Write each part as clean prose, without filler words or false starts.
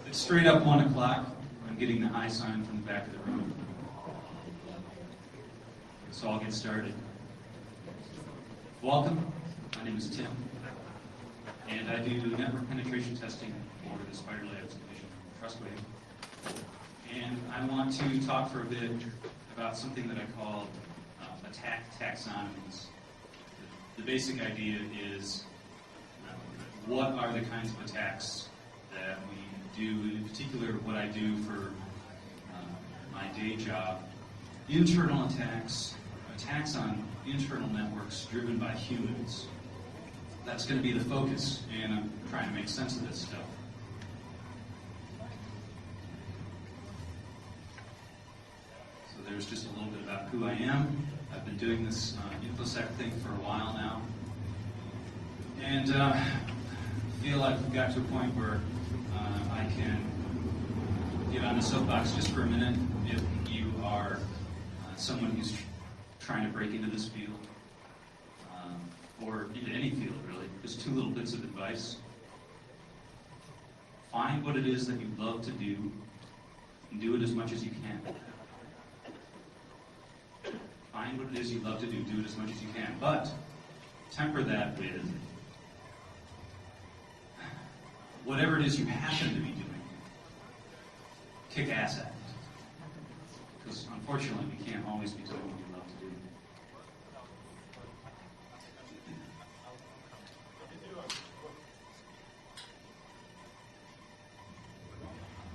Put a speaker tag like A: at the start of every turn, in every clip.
A: It's straight up 1 o'clock. I'm getting the high sign from the back of the room. So I'll get started. Welcome. My name is Tim, and I do network penetration testing for the Spider Labs division of Trustwave. And I want to talk for a bit about something that I call attack taxonomies. The basic idea is what are the kinds of attacks that we do, in particular what I do for my day job. Internal attacks, attacks on internal networks driven by humans. That's going to be the focus, and I'm trying to make sense of this stuff. So there's just a little bit about who I am. I've been doing this InfoSec thing for a while now, and feel I've got to a point where I can get on the soapbox just for a minute if you are someone who's trying to break into this field, or into any field really. Just 2 little bits of advice. Find what it is that you love to do and do it as much as you can. Find what it is you love to do it as much as you can. But temper that with whatever it is you happen to be doing. Kick ass at it. Because unfortunately we can't always be doing what we love to do.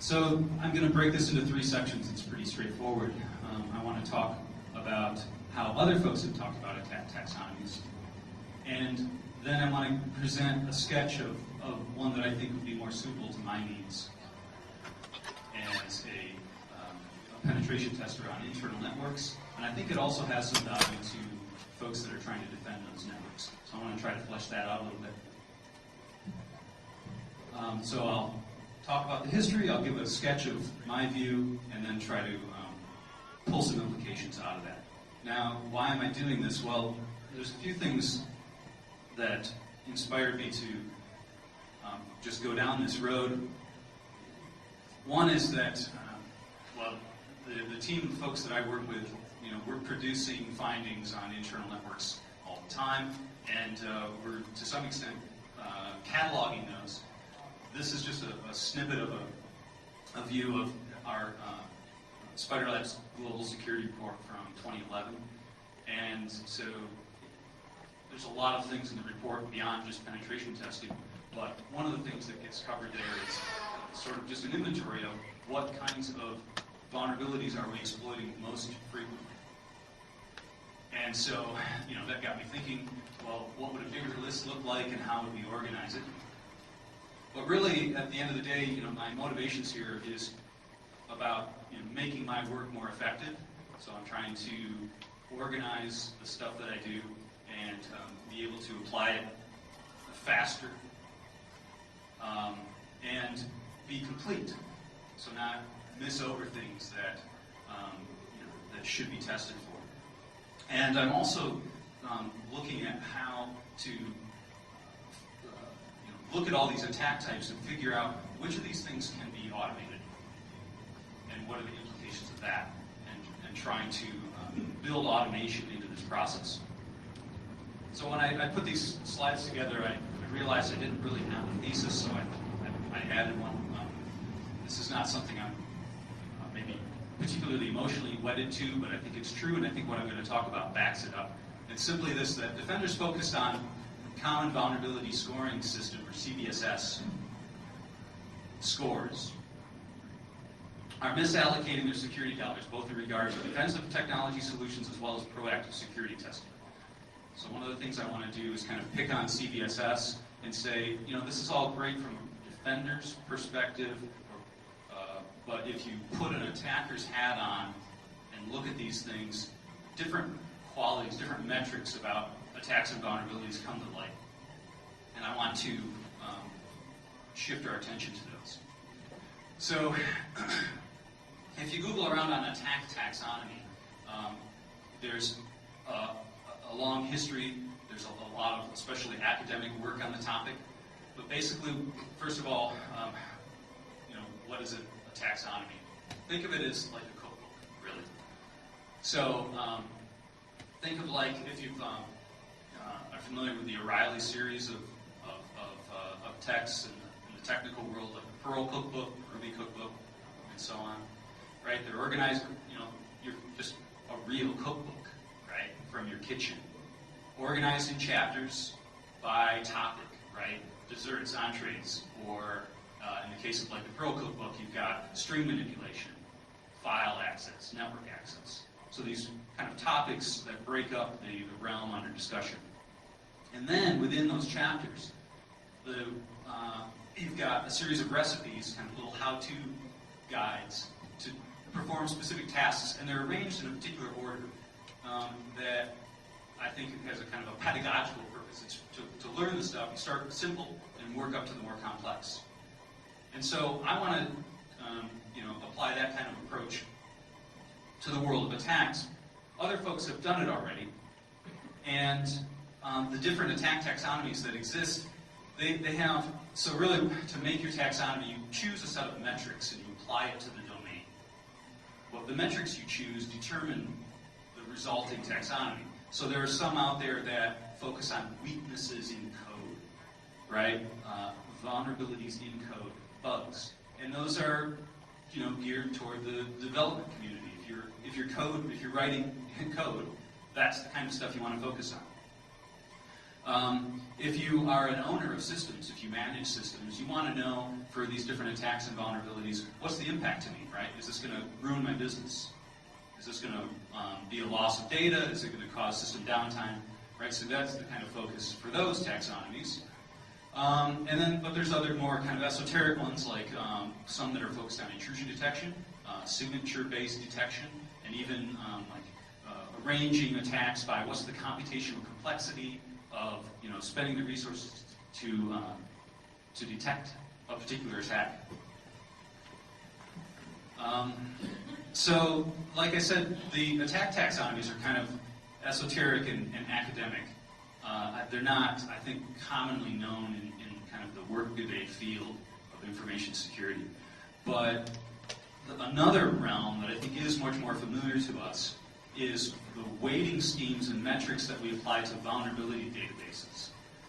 A: So I'm going to break this into 3 sections. It's pretty straightforward. I want to talk about how other folks have talked about attack taxonomies. And then I want to present a sketch of one that I think would be more suitable to my needs as a penetration tester on internal networks. And I think it also has some value to folks that are trying to defend those networks. So I want to try to flesh that out a little bit. So I'll talk about the history, I'll give a sketch of my view, and then try to pull some implications out of that. Now, why am I doing this? Well, there's a few things that inspired me to just go down this road. One is that, the team of folks that I work with, we're producing findings on internal networks all the time, and we're to some extent cataloging those. This is just a snippet of a view of our Spider Labs Global Security Report from 2011, and so there's a lot of things in the report beyond just penetration testing, but one of the things that gets covered there is sort of just an inventory of what kinds of vulnerabilities are we exploiting most frequently. And so, that got me thinking, well, what would a bigger list look like and how would we organize it? But really, at the end of the day, my motivations here is about making my work more effective. So I'm trying to organize the stuff that I do and be able to apply it faster and be complete. So not miss over things that that should be tested for. And I'm also looking at how to look at all these attack types and figure out which of these things can be automated and what are the implications of that, and trying to build automation into this process. So when I put these slides together, I realized I didn't really have a thesis, so I added one. This is not something I'm maybe particularly emotionally wedded to, but I think it's true, and I think what I'm going to talk about backs it up. It's simply this, that defenders focused on Common Vulnerability Scoring System, or CVSS, scores, are misallocating their security dollars, both in regards to defensive technology solutions as well as proactive security testing. So one of the things I want to do is kind of pick on CVSS and say, this is all great from a defender's perspective, but if you put an attacker's hat on and look at these things, different qualities, different metrics about attacks and vulnerabilities come to light. And I want to shift our attention to those. So if you Google around on attack taxonomy, there's a long history. There's a lot of, especially academic work on the topic. But basically, first of all, what is a taxonomy? Think of it as like a cookbook, really. So think of like if you've are familiar with the O'Reilly series of texts in the technical world, like the Perl cookbook, Ruby cookbook, and so on, right? They're organized, you're just a real cookbook, right, from your kitchen. Organized in chapters by topic, right? Desserts, entrees, or in the case of like the Perl cookbook, you've got string manipulation, file access, network access. So these kind of topics that break up the realm under discussion. And then within those chapters, you've got a series of recipes, kind of little how-to guides to perform specific tasks, and they're arranged in a particular order that I think it has a kind of a pedagogical purpose. It's to learn the stuff, you start simple and work up to the more complex. And so I want to apply that kind of approach to the world of attacks. Other folks have done it already, and the different attack taxonomies that exist, they have, so really to make your taxonomy, you choose a set of metrics and you apply it to the domain. Well, the metrics you choose determine the resulting taxonomy. So there are some out there that focus on weaknesses in code, right? Vulnerabilities in code, bugs. And those are, geared toward the development community. If you're writing code, that's the kind of stuff you want to focus on. If you are an owner of systems, if you manage systems, you want to know for these different attacks and vulnerabilities, what's the impact to me, right? Is this going to ruin my business? Is this going to be a loss of data? Is it going to cause system downtime? Right? So that's the kind of focus for those taxonomies. But there's other more kind of esoteric ones, like some that are focused on intrusion detection, signature-based detection, and even arranging attacks by what's the computational complexity of spending the resources to detect a particular attack. So, like I said, the attack taxonomies are kind of esoteric and academic. They're not, I think, commonly known in kind of the work debate field of information security. But another realm that I think is much more familiar to us is the weighting schemes and metrics that we apply to vulnerability databases.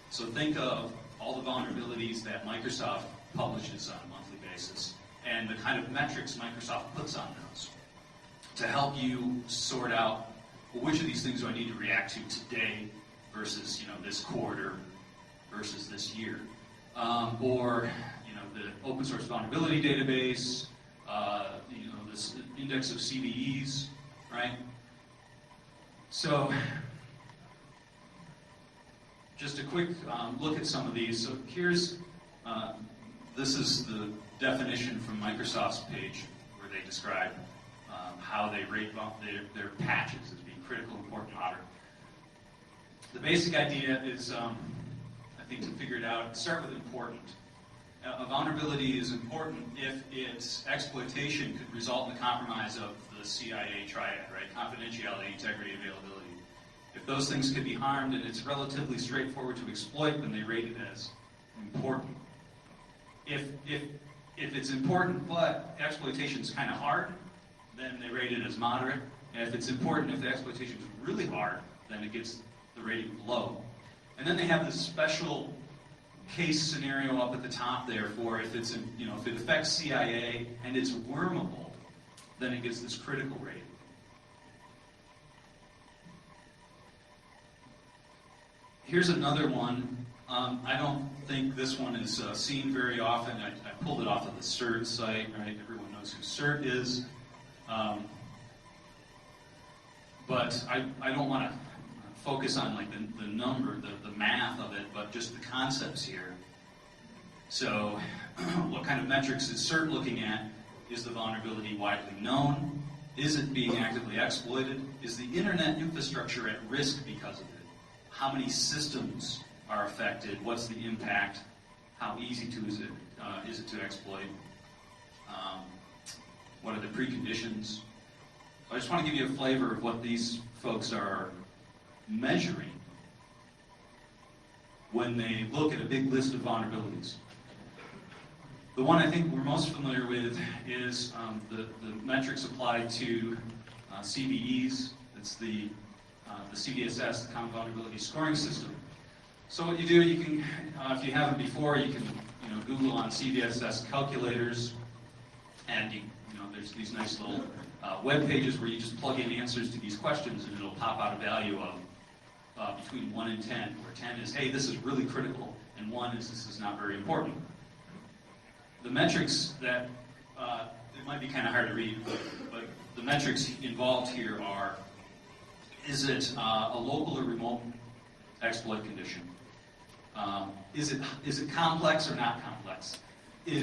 A: So think of all the vulnerabilities that Microsoft publishes on a monthly basis and the kind of metrics Microsoft puts on those to help you sort out, well, which of these things do I need to react to today versus this quarter versus this year, or the open source vulnerability database, this index of CVEs, right? So just a quick look at some of these. So here's this is the definition from Microsoft's page where they describe how they rate their patches as being critical, important, moderate. The basic idea is, I think, to figure it out, start with important. A vulnerability is important if its exploitation could result in the compromise of the CIA triad, right? Confidentiality, integrity, availability. If those things could be harmed and it's relatively straightforward to exploit, then they rate it as important. If it's important but exploitation is kind of hard, then they rate it as moderate. And if it's important, if the exploitation is really hard, then it gets the rating low. And then they have this special case scenario up at the top there for if it's if it affects CIA and it's wormable, then it gets this critical rating. Here's another one. I don't think this one is seen very often. I pulled it off of the CERT site, right? Everyone knows who CERT is. But I don't want to focus on like the number, the math of it, but just the concepts here. So what kind of metrics is CERT looking at? Is the vulnerability widely known? Is it being actively exploited? Is the internet infrastructure at risk because of it? How many systems are affected? What's the impact? How easy is it to exploit? What are the preconditions? I just want to give you a flavor of what these folks are measuring when they look at a big list of vulnerabilities. The one I think we're most familiar with is the metrics applied to CVEs. It's the CVSS, the Common Vulnerability Scoring System. So what you do, you can, if you haven't before, you can Google on CVSS calculators, and there's these nice little web pages where you just plug in answers to these questions, and it'll pop out a value of between 1 and 10, where 10 is, hey, this is really critical, and 1 is, this is not very important. The metrics that, it might be kind of hard to read, but the metrics involved here are, is it a local or remote exploit condition? Is it complex or not complex? Do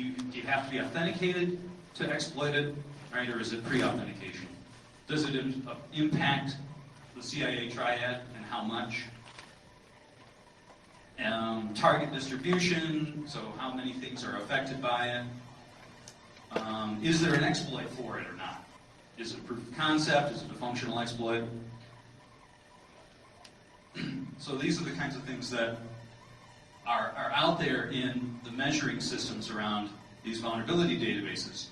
A: you have to be authenticated to exploit it, right? Or is it pre-authentication? Does it impact the CIA triad and how much? Target distribution, so how many things are affected by it? Is there an exploit for it or not? Is it a proof of concept? Is it a functional exploit? So these are the kinds of things that are out there in the measuring systems around these vulnerability databases.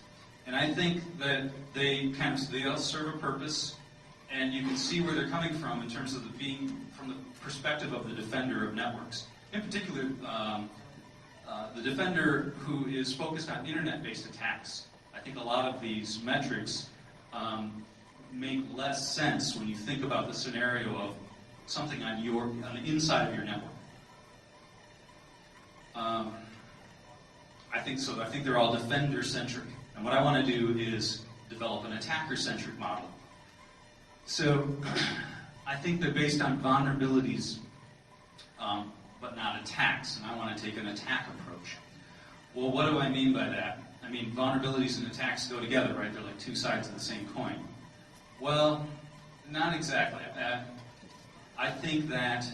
A: And I think that they all serve a purpose, and you can see where they're coming from in terms of being from the perspective of the defender of networks. In particular, the defender who is focused on internet-based attacks. I think a lot of these metrics make less sense when you think about the scenario of something on the inside of your network. I think so. I think they're all defender-centric. And what I want to do is develop an attacker-centric model. So I think they're based on vulnerabilities, but not attacks. And I want to take an attack approach. Well, what do I mean by that? I mean, vulnerabilities and attacks go together, right? They're like two sides of the same coin. Well, not exactly. I think that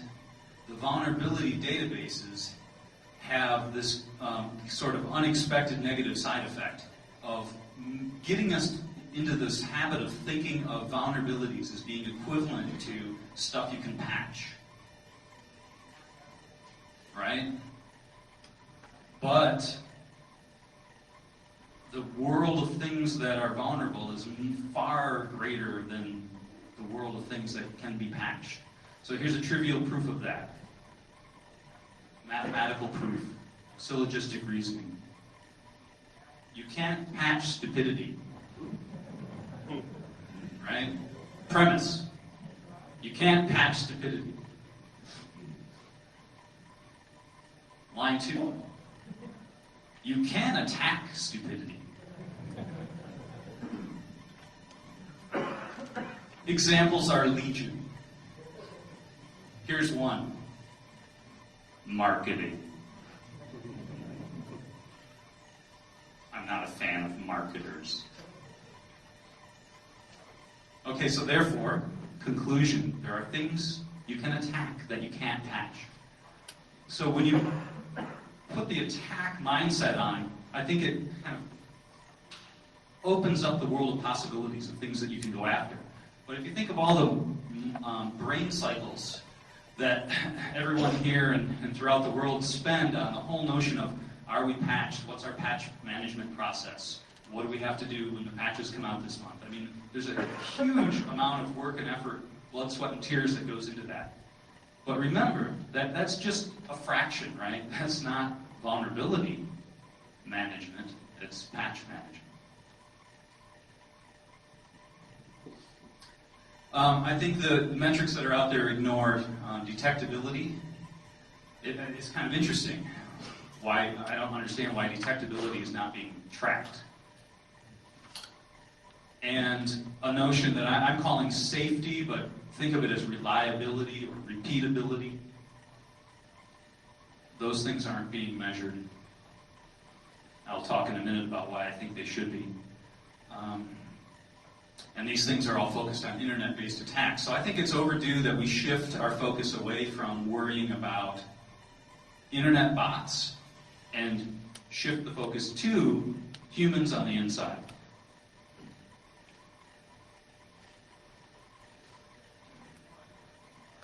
A: the vulnerability databases have this sort of unexpected negative side effect of getting us into this habit of thinking of vulnerabilities as being equivalent to stuff you can patch. Right? But the world of things that are vulnerable is far greater than the world of things that can be patched. So here's a trivial proof of that. Mathematical proof. Syllogistic reasoning. You can't patch stupidity. Right? Premise. You can't patch stupidity. Line 2. You can attack stupidity. Examples are legion. Here's one. Marketing. I'm not a fan of marketers. Okay, so therefore, conclusion, there are things you can attack that you can't patch. So when you put the attack mindset on, I think it kind of opens up the world of possibilities of things that you can go after. But if you think of all the brain cycles that everyone here and throughout the world spend on the whole notion of, are we patched? What's our patch management process? What do we have to do when the patches come out this month? I mean, there's a huge amount of work and effort, blood, sweat, and tears that goes into that. But remember that that's just a fraction, right? That's not vulnerability management, it's patch management. I think the metrics that are out there ignore detectability. It's kind of interesting. I don't understand why detectability is not being tracked. And a notion that I'm calling safety, but think of it as reliability or repeatability. Those things aren't being measured. I'll talk in a minute about why I think they should be. And these things are all focused on internet-based attacks. So I think it's overdue that we shift our focus away from worrying about internet bots and shift the focus to humans on the inside.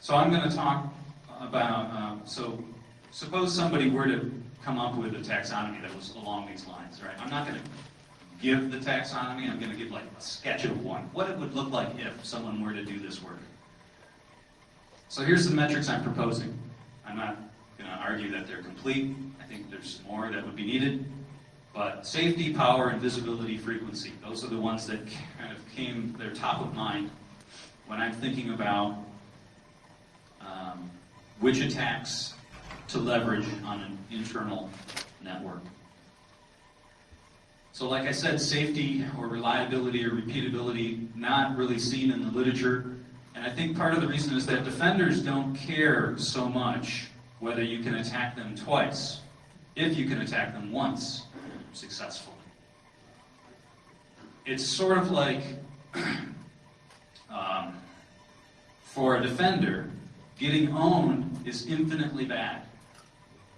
A: So I'm going to talk about, so suppose somebody were to come up with a taxonomy that was along these lines, right? I'm not going to give the taxonomy, I'm going to give like a sketch of one. What it would look like if someone were to do this work. So here's the metrics I'm proposing. I'm not going to argue that they're complete. I think there's more that would be needed. But safety, power, and visibility, frequency, those are the ones that kind of they're top of mind when I'm thinking about which attacks to leverage on an internal network. So like I said, safety or reliability or repeatability, not really seen in the literature. And I think part of the reason is that defenders don't care so much whether you can attack them twice, if you can attack them once successfully. It's sort of like, for a defender, getting owned is infinitely bad.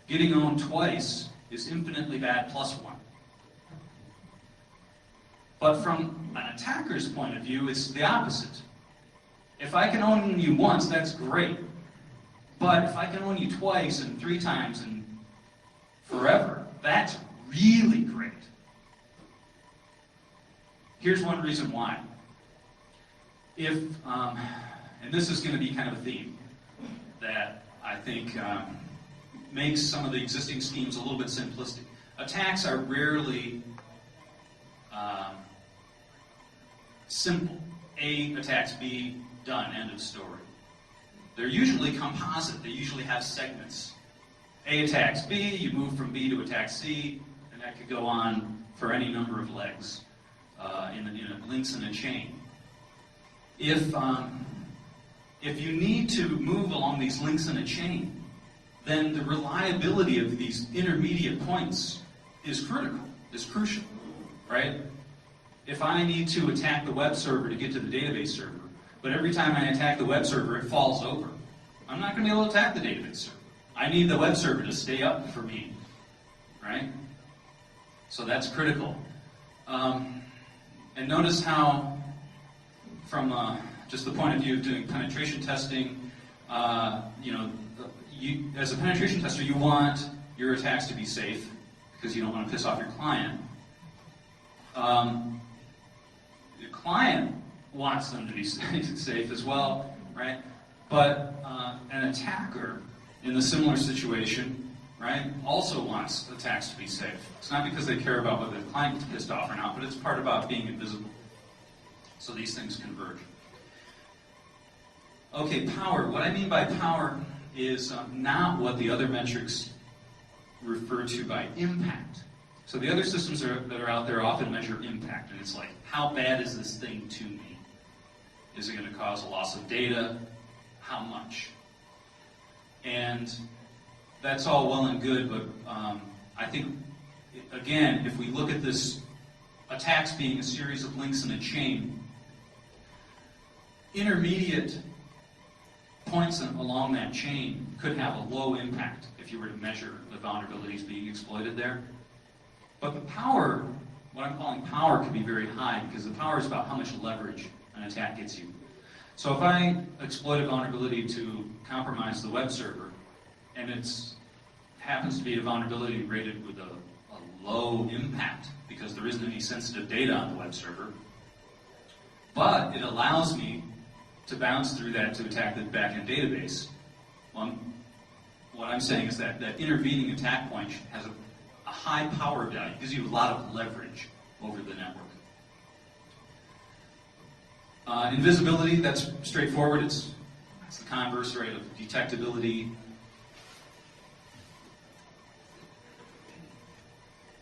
A: Getting owned twice is infinitely bad plus one. But from an attacker's point of view, it's the opposite. If I can own you once, that's great. But if I can own you twice and 3 times and forever, that's really great. Here's one reason why. If, and this is going to be kind of a theme that I think makes some of the existing schemes a little bit simplistic. Attacks are rarely simple. A attacks B, done, end of story. They're usually composite. They usually have segments. A attacks B, you move from B to attack C, and that could go on for any number of legs links in a chain. If you need to move along these links in a chain, then the reliability of these intermediate points is critical, is crucial, right? If I need to attack the web server to get to the database server, but every time I attack the web server it falls over, I'm not going to be able to attack the database server. I need the web server to stay up for me, right? So that's critical. And notice how, from just the point of view of doing penetration testing, as a penetration tester, you want your attacks to be safe because you don't want to piss off your client. The client wants them to be safe as well, right? But an attacker in the similar situation, right, also wants attacks to be safe. It's not because they care about whether the client gets pissed off or not, but it's part about being invisible. So these things converge. Okay, power. What I mean by power is not what the other metrics refer to by impact. So the other systems that are out there often measure impact, and it's like, how bad is this thing to me? Is it going to cause a loss of data? How much? And that's all well and good, but I think, again, if we look at this attacks being a series of links in a chain, intermediate points along that chain could have a low impact if you were to measure the vulnerabilities being exploited there. But the power, what I'm calling power, can be very high because the power is about how much leverage an attack gets you. So if I exploit a vulnerability to compromise the web server, and it happens to be a vulnerability rated with a low impact because there isn't any sensitive data on the web server, but it allows me to bounce through that to attack the backend database. Well, what I'm saying is that intervening attack point has a high power value, gives you a lot of leverage over the network. Invisibility, that's straightforward. It's the converse, right, of detectability.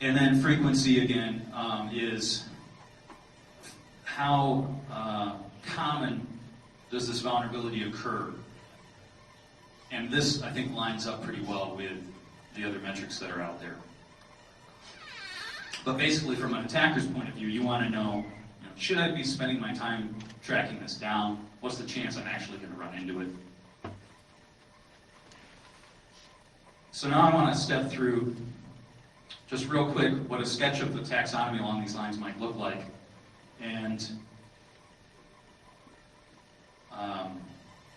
A: And then frequency, again, is how common does this vulnerability occur? And this, I think, lines up pretty well with the other metrics that are out there. But basically, from an attacker's point of view, you want to know, should I be spending my time tracking this down? What's the chance I'm actually going to run into it? So now I want to step through, just real quick, what a sketch of the taxonomy along these lines might look like, and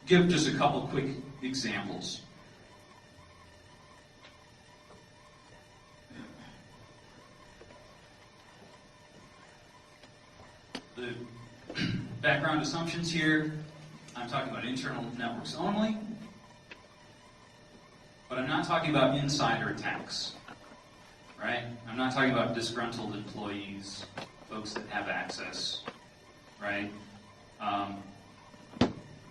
A: give just a couple quick examples. the background assumptions here, I'm talking about internal networks only, but I'm not talking about insider attacks, right? I'm not talking about disgruntled employees, folks that have access, right?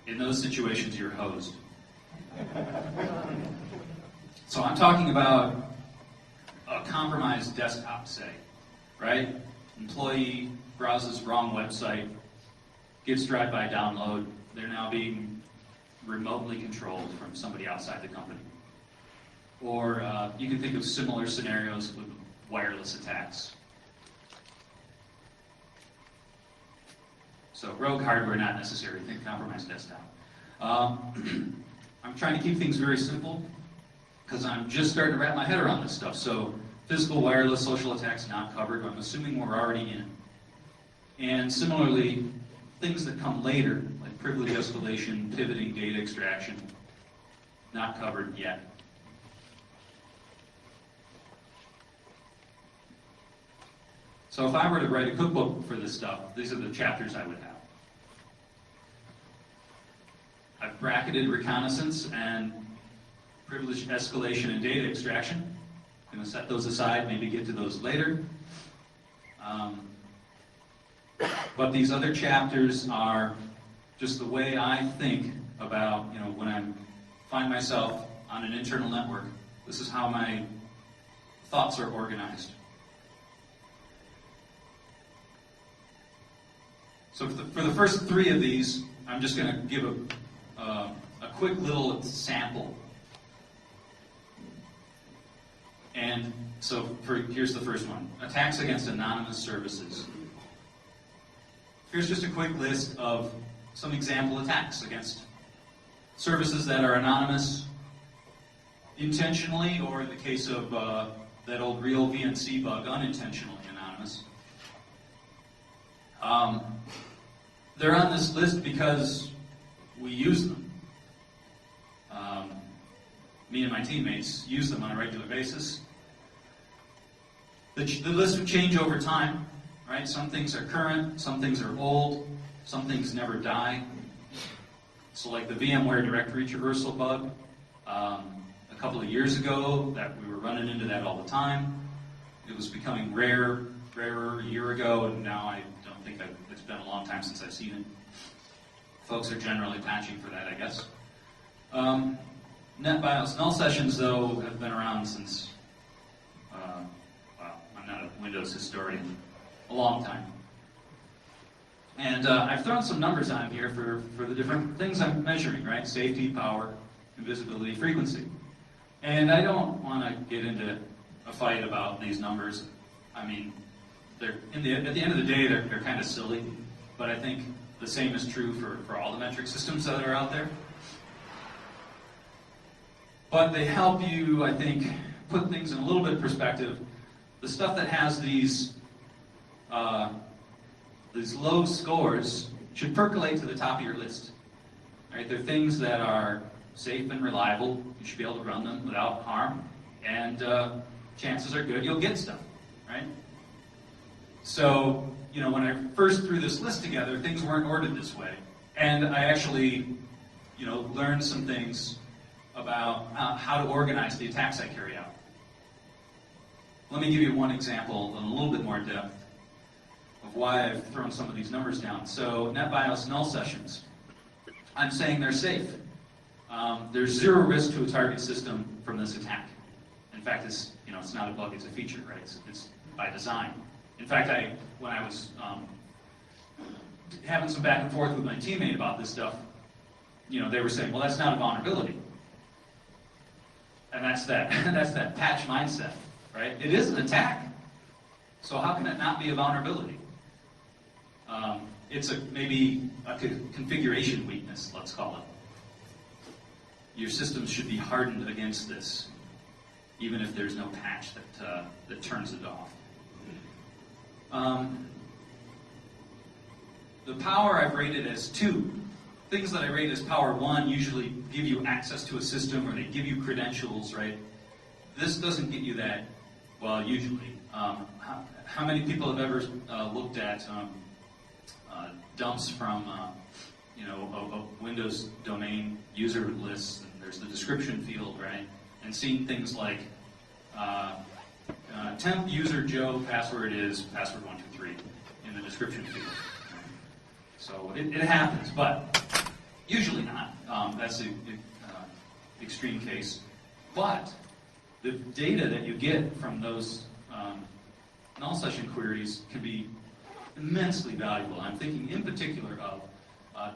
A: In those situations, you're hosed. So I'm talking about a compromised desktop, say, right? Employee browses wrong website, gets drive-by download. They're now being remotely controlled from somebody outside the company. Or you can think of similar scenarios with wireless attacks. So rogue hardware not necessary. Think compromised desktop. I'm trying to keep things very simple because I'm just starting to wrap my head around this stuff. So physical, wireless, social attacks not covered. I'm assuming we're already in. And similarly, things that come later, like privilege escalation, pivoting, data extraction, not covered yet. So if I were to write a cookbook for this stuff, these are the chapters I would have. I've bracketed reconnaissance and privilege escalation and data extraction. I'm going to set those aside, maybe get to those later. But these other chapters are just the way I think about, when I find myself on an internal network, this is how my thoughts are organized. So for the first three of these, I'm just going to give a quick little sample. And so here's the first one. Attacks against anonymous services. Here's just a quick list of some example attacks against services that are anonymous intentionally, or in the case of that old real VNC bug, unintentionally anonymous. They're on this list because we use them. Me and my teammates use them on a regular basis. The list would change over time, right? Some things are current, some things are old, some things never die. So like the VMware directory traversal bug, a couple of years ago, that we were running into that all the time. It was becoming rarer a year ago, and now I don't think it's been a long time since I've seen it. Folks are generally patching for that, I guess. NetBIOS null sessions, though, have been around since, I'm not a Windows historian, a long time. And I've thrown some numbers on here for the different things I'm measuring, right? Safety, power, invisibility, frequency. And I don't want to get into a fight about these numbers. I mean, at the end of the day, they're kind of silly, but I think the same is true for all the metric systems that are out there. But they help you, I think, put things in a little bit of perspective. The stuff that has these low scores should percolate to the top of your list. Right? They're things that are safe and reliable. You should be able to run them without harm, and chances are good you'll get stuff, right? So, when I first threw this list together, things weren't ordered this way. And I actually, learned some things about how to organize the attacks I carry out. Let me give you one example in a little bit more depth of why I've thrown some of these numbers down. So, NetBIOS null sessions. I'm saying they're safe. There's zero risk to a target system from this attack. In fact, it's not a bug, it's a feature, right? It's by design. In fact, when I was having some back and forth with my teammate about this stuff, they were saying, well, that's not a vulnerability. And that's that patch mindset, right? It is an attack. So how can it not be a vulnerability? It's maybe a configuration weakness, let's call it. Your systems should be hardened against this, even if there's no patch that turns it off. The power I've rated as 2. Things that I rate as power 1 usually give you access to a system, or they give you credentials, right? This doesn't get you that, well, usually. How many people have ever looked at dumps from a Windows domain user list, and there's the description field, right? And seeing things like temp user Joe password is password 123 in the description field. So it happens, but usually not. That's the extreme case. But the data that you get from those null session queries can be immensely valuable. I'm thinking in particular of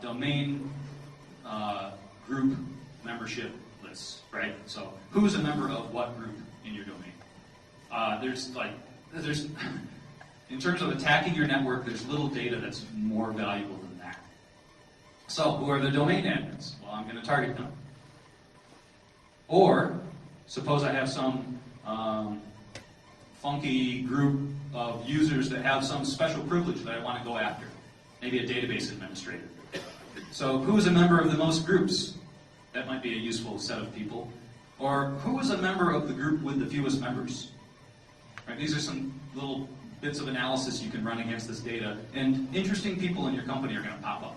A: domain group membership lists, right? So who's a member of what group in your domain? There's in terms of attacking your network, there's little data that's more valuable than that. So who are the domain admins? Well, I'm going to target them. Or suppose I have some funky group of users that have some special privilege that I want to go after. Maybe a database administrator. So who is a member of the most groups? That might be a useful set of people. Or who is a member of the group with the fewest members? Right, these are some little bits of analysis you can run against this data, and interesting people in your company are going to pop up.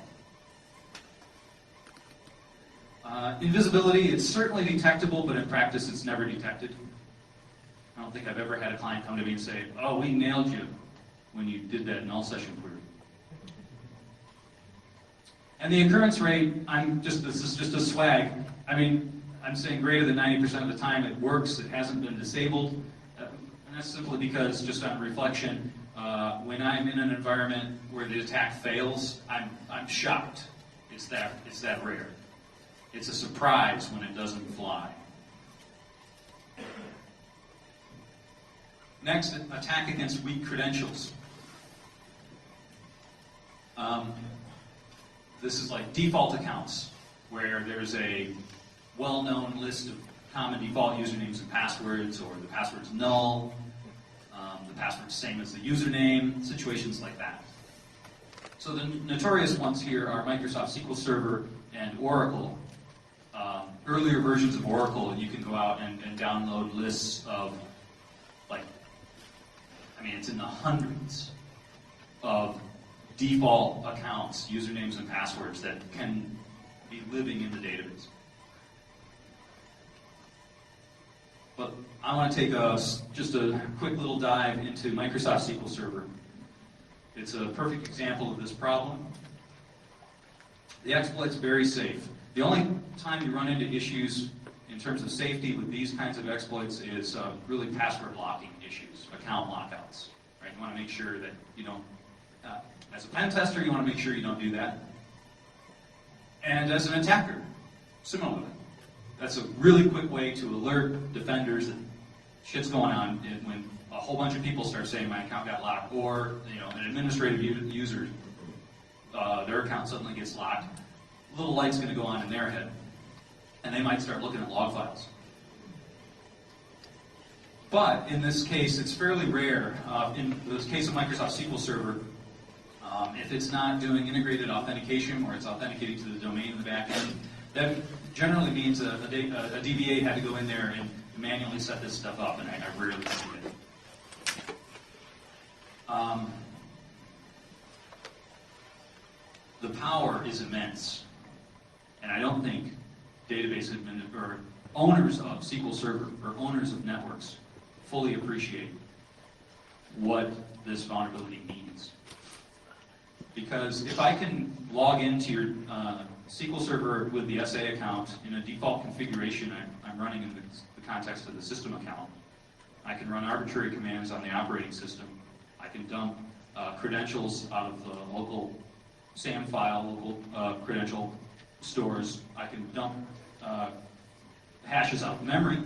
A: Invisibility, it's certainly detectable, but in practice it's never detected. I don't think I've ever had a client come to me and say, oh, we nailed you when you did that null session query. And the occurrence rate, this is just a swag. I mean, I'm saying greater than 90% of the time it works, it hasn't been disabled. And that's simply because, just on reflection, when I'm in an environment where the attack fails, I'm shocked. It's that rare. It's a surprise when it doesn't fly. Next, attack against weak credentials. This is like default accounts, where there's a well-known list of common default usernames and passwords, or the password's null, the password's same as the username, situations like that. So the notorious ones here are Microsoft SQL Server and Oracle. Earlier versions of Oracle, you can go out and download lists of, it's in the hundreds of default accounts, usernames and passwords that can be living in the database. But I want to take just a quick little dive into Microsoft SQL Server. It's a perfect example of this problem. The exploit's very safe. The only time you run into issues in terms of safety with these kinds of exploits is really password locking issues, account lockouts. Right? You want to make sure that you don't, as a pen tester, you want to make sure you don't do that. And as an attacker, similarly. That's a really quick way to alert defenders that shit's going on when a whole bunch of people start saying my account got locked, or an administrative user, their account suddenly gets locked. A little light's going to go on in their head, and they might start looking at log files. But in this case, it's fairly rare. In the case of Microsoft SQL Server, if it's not doing integrated authentication, or it's authenticating to the domain in the back end, that generally means a DBA had to go in there and manually set this stuff up, and I rarely see it. The power is immense, and I don't think database or owners of SQL Server or owners of networks fully appreciate what this vulnerability means. Because if I can log into your SQL Server with the SA account in a default configuration I'm running in the context of the system account, I can run arbitrary commands on the operating system. I can dump credentials out of the local SAM file, local credential stores. I can dump hashes out of memory.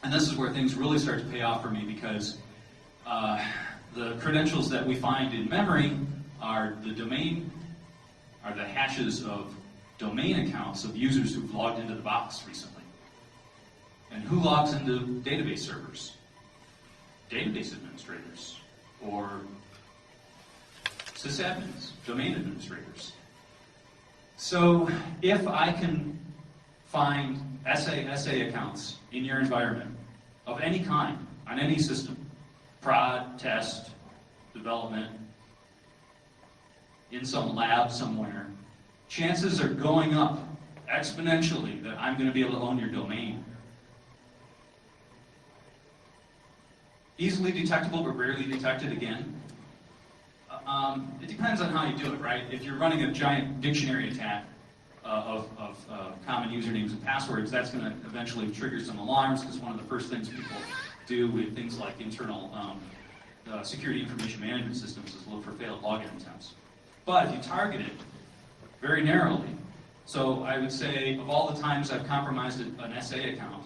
A: And this is where things really start to pay off for me, because the credentials that we find in memory are the hashes of domain accounts of users who've logged into the box recently. And who logs into database servers? Database administrators, or sysadmins, domain administrators. So if I can find SA accounts in your environment of any kind, on any system, prod, test, development, in some lab somewhere, chances are going up exponentially that I'm going to be able to own your domain. Easily detectable but rarely detected again. It depends on how you do it, right? If you're running a giant dictionary attack of common usernames and passwords, that's going to eventually trigger some alarms, because one of the first things people do with things like internal security information management systems is look for failed login attempts. But if you target it very narrowly, so I would say of all the times I've compromised an SA account,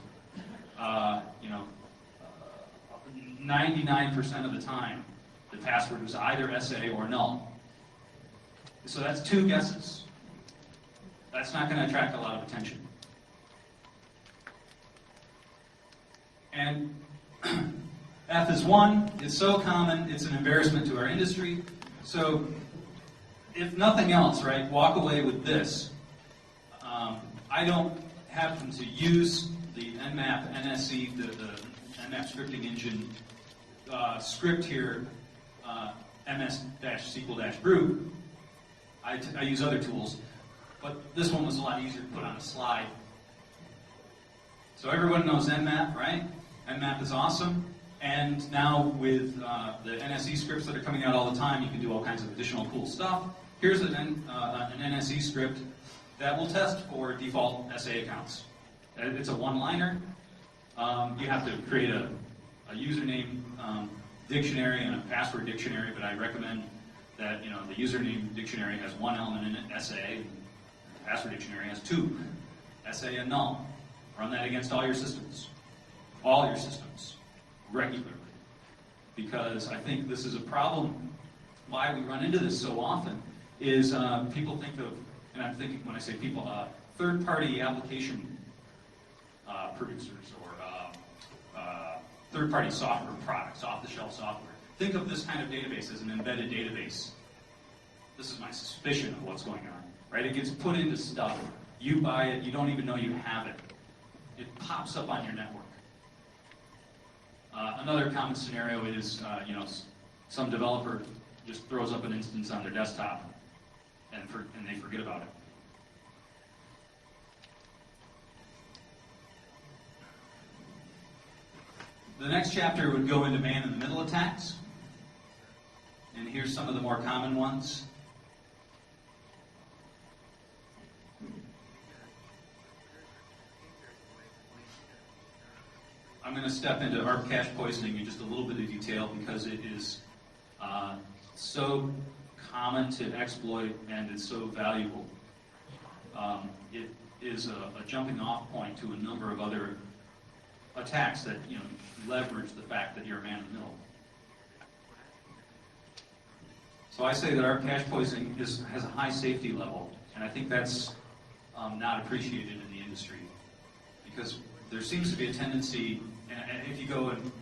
A: 99% of the time, the password was either SA or null. So that's 2 guesses. That's not going to attract a lot of attention. And F is 1. It's so common, it's an embarrassment to our industry. So if nothing else, right, walk away with this. I don't happen to use the Nmap NSC, the Nmap scripting engine script here, ms-sql-brew. I use other tools, but this one was a lot easier to put on a slide. So everyone knows Nmap, right? Nmap is awesome. And now with the NSE scripts that are coming out all the time, you can do all kinds of additional cool stuff. Here's an NSE script that will test for default SA accounts. It's a one-liner. You have to create a username dictionary and a password dictionary, but I recommend that the username dictionary has 1 element in it, SA, and the password dictionary has 2, SA and null. Run that against all your systems, regularly, because I think this is a problem. Why we run into this so often is people think of, and I'm thinking when I say people, third-party application producers or third-party software products, off-the-shelf software. Think of this kind of database as an embedded database. This is my suspicion of what's going on, right? It gets put into stuff. You buy it, you don't even know you have it. It pops up on your network. Another common scenario is, some developer just throws up an instance on their desktop and they forget about it. The next chapter would go into man-in-the-middle attacks. And here's some of the more common ones. I'm going to step into ARP cache poisoning in just a little bit of detail because it is so common to exploit and it's so valuable. It is a jumping off point to a number of other attacks that leverage the fact that you're a man in the middle. So I say that ARP cache poisoning has a high safety level, and I think that's not appreciated in the industry because there seems to be a tendency, and if you go and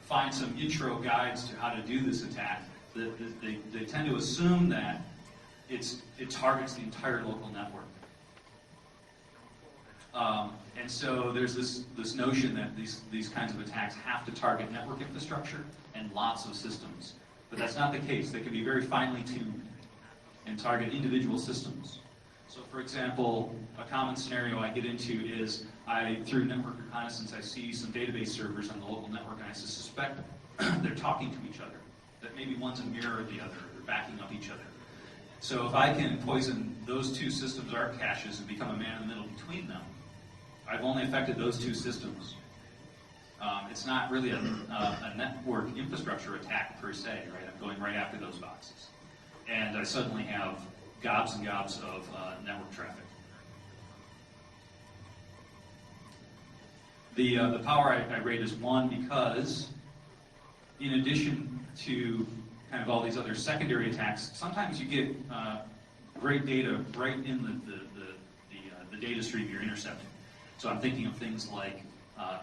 A: find some intro guides to how to do this attack, they tend to assume that it targets the entire local network. And so there's this notion that these kinds of attacks have to target network infrastructure and lots of systems. But that's not the case. They can be very finely tuned and target individual systems. So for example, a common scenario I get into is through network reconnaissance, I see some database servers on the local network and I suspect they're talking to each other, that maybe one's a mirror of the other, they're backing up each other. So if I can poison those 2 systems' ARP caches and become a man in the middle between them, I've only affected those 2 systems. It's not really a network infrastructure attack per se, right? I'm going right after those boxes. And I suddenly have gobs and gobs of network traffic. The power I rate is 1 because in addition to kind of all these other secondary attacks, sometimes you get great data right in the data stream you're intercepting. So I'm thinking of things like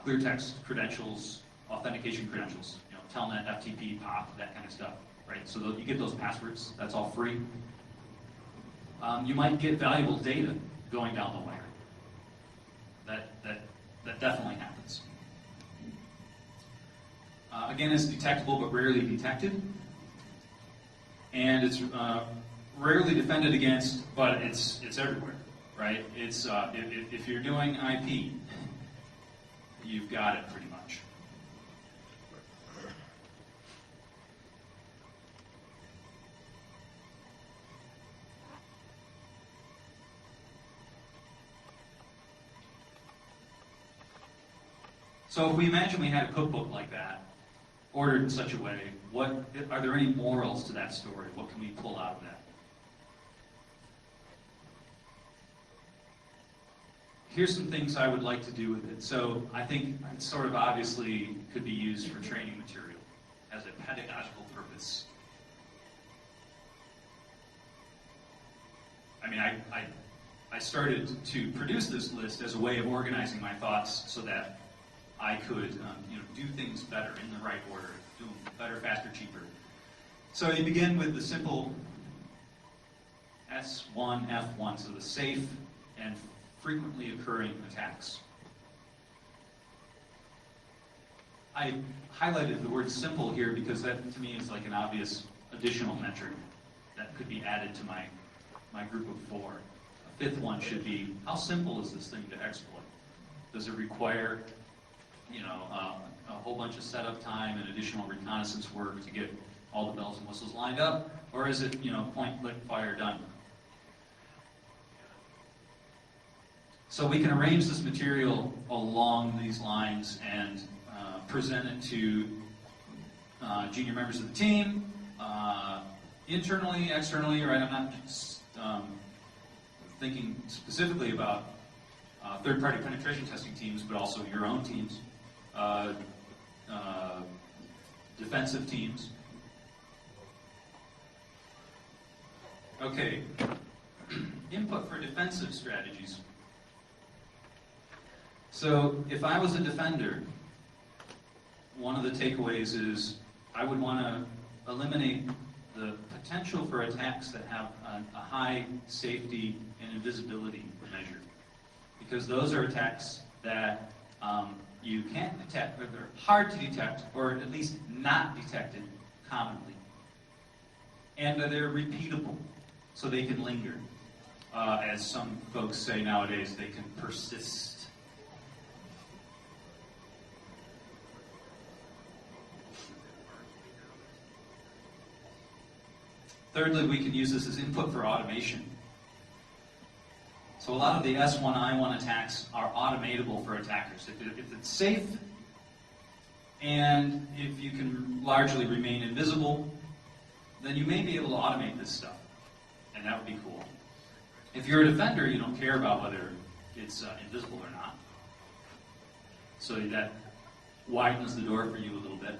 A: clear text credentials, authentication credentials, telnet, FTP, POP, that kind of stuff, right? So you get those passwords, that's all free. You might get valuable data going down the wire. That definitely happens. Again, it's detectable but rarely detected. And it's rarely defended against, but it's everywhere, right? It's if you're doing IP, you've got it pretty much. So if we imagine we had a cookbook like that, ordered in such a way, are there any morals to that story? What can we pull out of that? Here's some things I would like to do with it. So I think it sort of obviously could be used for training material as a pedagogical purpose. I mean, I started to produce this list as a way of organizing my thoughts so that I could do things better in the right order, do them better, faster, cheaper. So you begin with the simple S1, F1, so the safe and frequently occurring attacks. I highlighted the word simple here because that to me is like an obvious additional metric that could be added to my group of 4. A 5th one should be, how simple is this thing to exploit? Does it require a whole bunch of setup time and additional reconnaissance work to get all the bells and whistles lined up, or is it, point, click, fire, done? So we can arrange this material along these lines and present it to junior members of the team, internally, externally, right? I'm not thinking specifically about third-party penetration testing teams, but also your own teams. Defensive teams. Okay, input for defensive strategies. So if I was a defender, one of the takeaways is I would want to eliminate the potential for attacks that have a high safety and invisibility measure, because those are attacks that you can't detect, or they're hard to detect, or at least not detected commonly. And they're repeatable, so they can linger. As some folks say nowadays, they can persist. Thirdly, we can use this as input for automation. So a lot of the S1, I1 attacks are automatable for attackers. If it's safe, and if you can largely remain invisible, then you may be able to automate this stuff, and that would be cool. If you're a defender, you don't care about whether it's invisible or not. So that widens the door for you a little bit.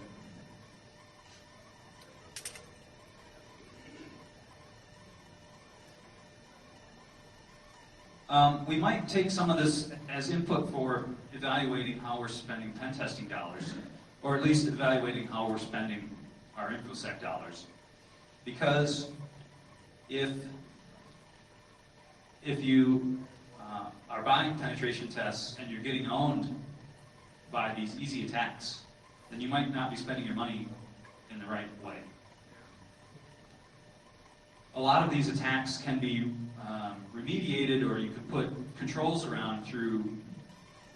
A: We might take some of this as input for evaluating how we're spending pen testing dollars, or at least evaluating how we're spending our InfoSec dollars. Because if you are buying penetration tests and you're getting owned by these easy attacks, then you might not be spending your money in the right way. A lot of these attacks can be remediated, or you could put controls around through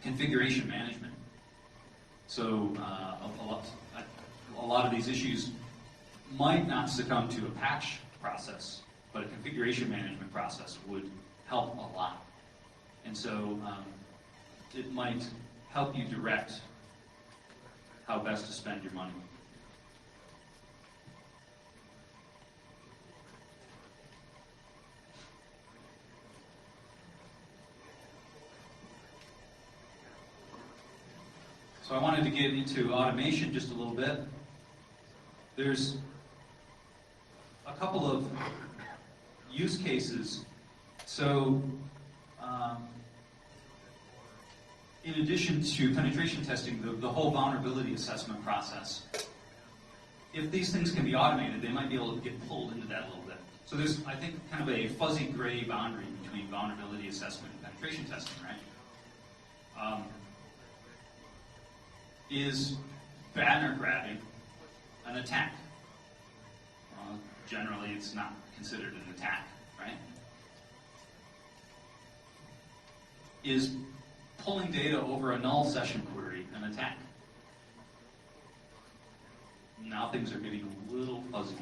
A: configuration management. So a lot of these issues might not succumb to a patch process, but a configuration management process would help a lot. And so it might help you direct how best to spend your money. So I wanted to get into automation just a little bit. There's a couple of use cases. So in addition to penetration testing, the whole vulnerability assessment process, if these things can be automated, they might be able to get pulled into that a little bit. So there's, I think, kind of a fuzzy gray boundary between vulnerability assessment and penetration testing, right? Is banner grabbing an attack? generally it's not considered an attack, right? Is pulling data over a null session query an attack? Now things are getting a little fuzzy.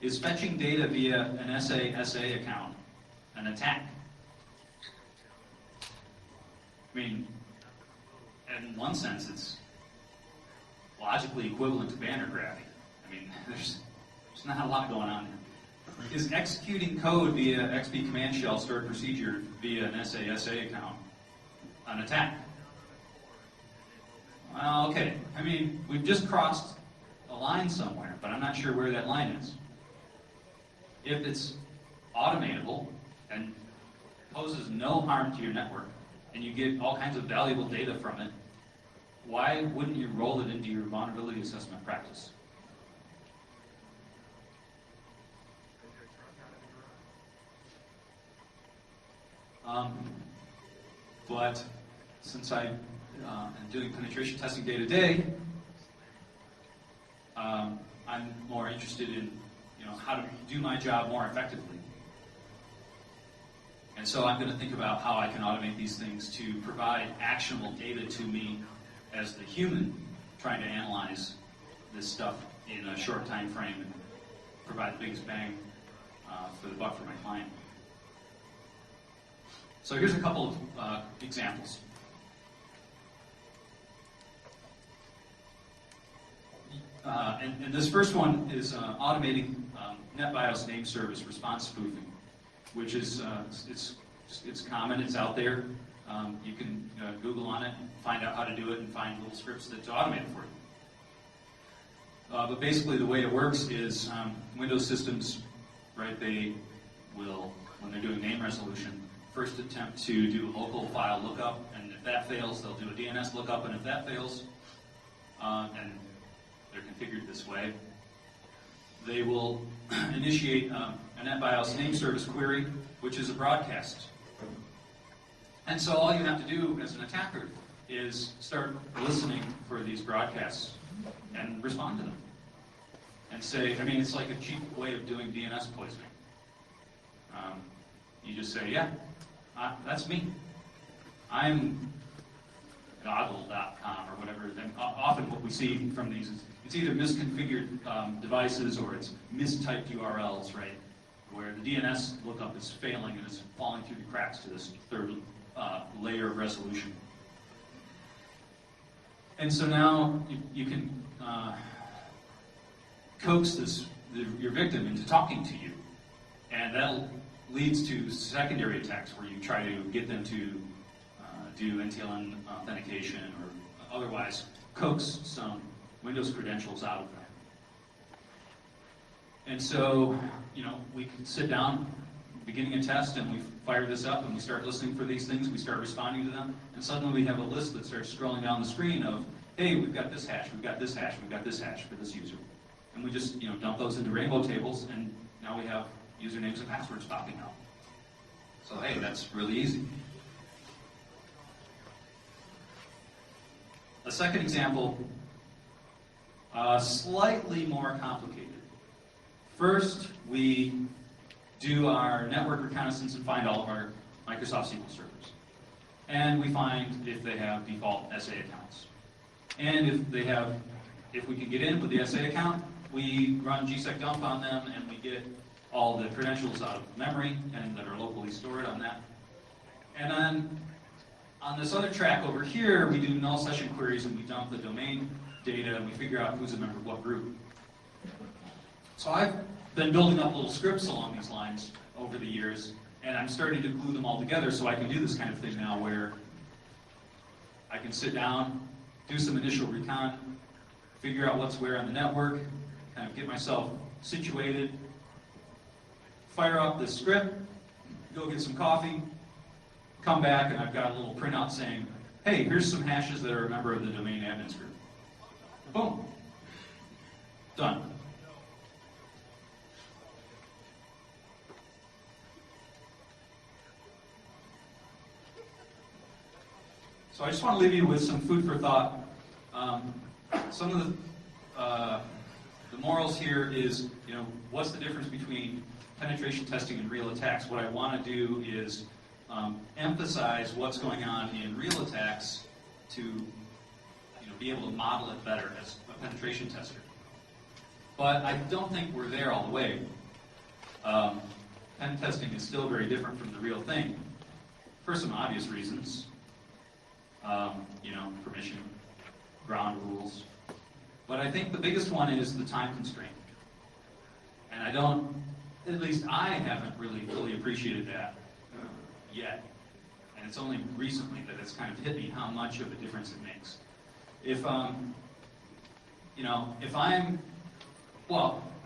A: Is fetching data via an SA account an attack? I mean, in one sense, it's logically equivalent to banner grabbing. I mean, there's not a lot going on there. Is executing code via XP command shell stored procedure via an SA account an attack? Well, okay. I mean, we've just crossed a line somewhere, but I'm not sure where that line is. If it's automatable and poses no harm to your network, and you get all kinds of valuable data from it, why wouldn't you roll it into your vulnerability assessment practice? But since I am doing penetration testing day to day, I'm more interested in how to do my job more effectively. And so I'm going to think about how I can automate these things to provide actionable data to me as the human trying to analyze this stuff in a short time frame and provide the biggest bang for the buck for my client. So here's a couple of examples. And this first one is automating NetBIOS name service response spoofing, which is it's common, it's out there. You can Google on it, and find out how to do it, and find little scripts that automate it for you. But basically, the way it works is Windows systems, right? They will, when they're doing name resolution, first attempt to do a local file lookup, and if that fails, they'll do a DNS lookup, and if that fails, and they're configured this way, they will initiate a NetBIOS name service query, which is a broadcast. And so all you have to do as an attacker is start listening for these broadcasts and respond to them. And say, I mean, it's like a cheap way of doing DNS poisoning. You just say, yeah, that's me. I'm goggle.com or whatever. And often what we see from these is it's either misconfigured devices or it's mistyped URLs, right? Where the DNS lookup is failing and is falling through the cracks to this third layer of resolution. And so now you can coax your victim into talking to you. And that leads to secondary attacks where you try to get them to do NTLM authentication or otherwise coax some Windows credentials out of them. And so, we can sit down, beginning a test, and we fire this up, and we start listening for these things, we start responding to them, and suddenly we have a list that starts scrolling down the screen of, hey, we've got this hash, we've got this hash, we've got this hash for this user. And we just, dump those into rainbow tables, and now we have usernames and passwords popping out. So, hey, that's really easy. A second example, slightly more complicated. First, we do our network reconnaissance and find all of our Microsoft SQL servers. And we find if they have default SA accounts. And if we can get in with the SA account, we run gsec dump on them and we get all the credentials out of memory and that are locally stored on that. And then on this other track over here, we do null session queries and we dump the domain data and we figure out who's a member of what group. So I've been building up little scripts along these lines over the years, and I'm starting to glue them all together so I can do this kind of thing now where I can sit down, do some initial recon, figure out what's where on the network, kind of get myself situated, fire up this script, go get some coffee, come back, and I've got a little printout saying, hey, here's some hashes that are a member of the domain admins group. Boom. Done. So I just want to leave you with some food for thought. Some of the the morals here is, what's the difference between penetration testing and real attacks? What I want to do is emphasize what's going on in real attacks to be able to model it better as a penetration tester. But I don't think we're there all the way. Pen testing is still very different from the real thing for some obvious reasons. Permission, ground rules. But I think the biggest one is the time constraint. And at least I haven't really fully appreciated that yet. And it's only recently that it's kind of hit me how much of a difference it makes.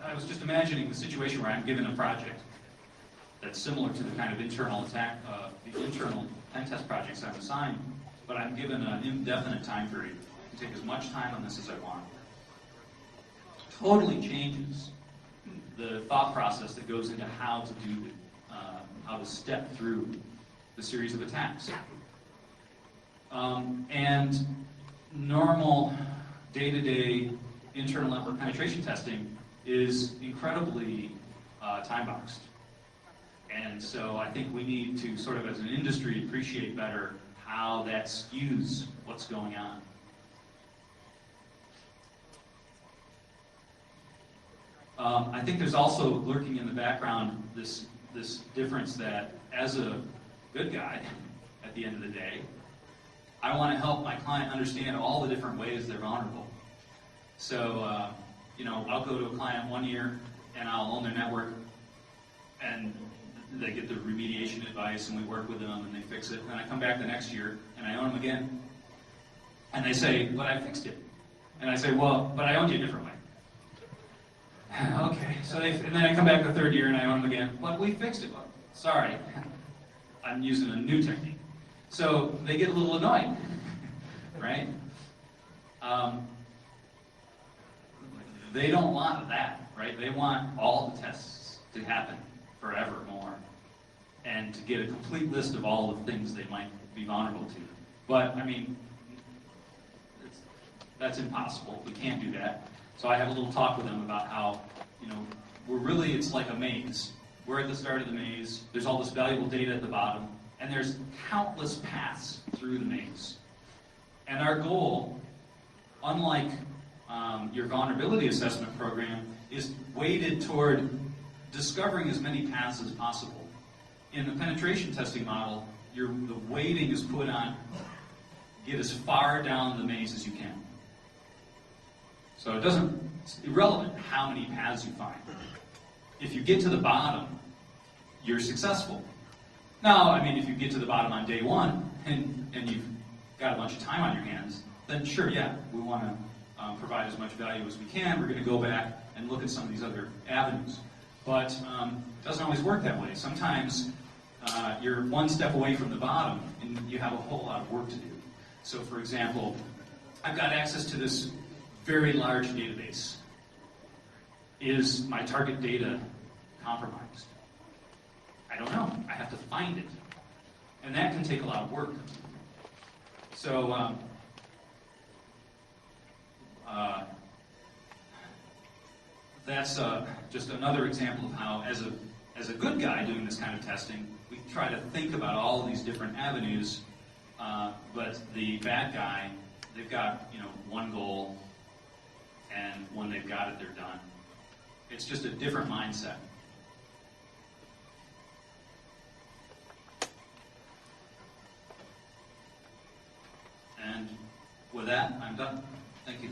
A: I was just imagining the situation where I'm given a project that's similar to the kind of internal attack, the internal pen test projects I'm assigned, but I'm given an indefinite time period. I can take as much time on this as I want. Totally changes the thought process that goes into how to do how to step through the series of attacks. And normal day-to-day internal network penetration testing is incredibly time-boxed. And so I think we need to sort of, as an industry, appreciate better how that skews what's going on. I think there's also lurking in the background this difference that as a good guy, at the end of the day, I want to help my client understand all the different ways they're vulnerable. So, I'll go to a client one year and I'll own their network, and they get the remediation advice and we work with them and they fix it. And then I come back the next year and I own them again, and they say, but I fixed it. And I say, well, but I owned you a different way. Okay, and then I come back the third year and I own them again. But we fixed it. Well, sorry, I'm using a new technique. So they get a little annoyed, right? They don't want that, right? They want all the tests to happen forevermore and to get a complete list of all the things they might be vulnerable to. But, that's impossible. We can't do that. So I have a little talk with them about how, it's like a maze. We're at the start of the maze. There's all this valuable data at the bottom, and there's countless paths through the maze. And our goal, unlike your vulnerability assessment program, is weighted toward discovering as many paths as possible. In the penetration testing model, the weighting is put on get as far down the maze as you can. So it's irrelevant how many paths you find. If you get to the bottom, you're successful. Now, if you get to the bottom on day one and you've got a bunch of time on your hands, then sure, yeah, we want to provide as much value as we can. We're going to go back and look at some of these other avenues. But it doesn't always work that way. Sometimes you're one step away from the bottom and you have a whole lot of work to do. So for example, I've got access to this very large database. Is my target data compromised? I don't know. I have to find it. And that can take a lot of work. So that's just another example of how, as a good guy doing this kind of testing, we try to think about all of these different avenues, but the bad guy, they've got one goal, and when they've got it, they're done. It's just a different mindset. And with that, I'm done. Thank you.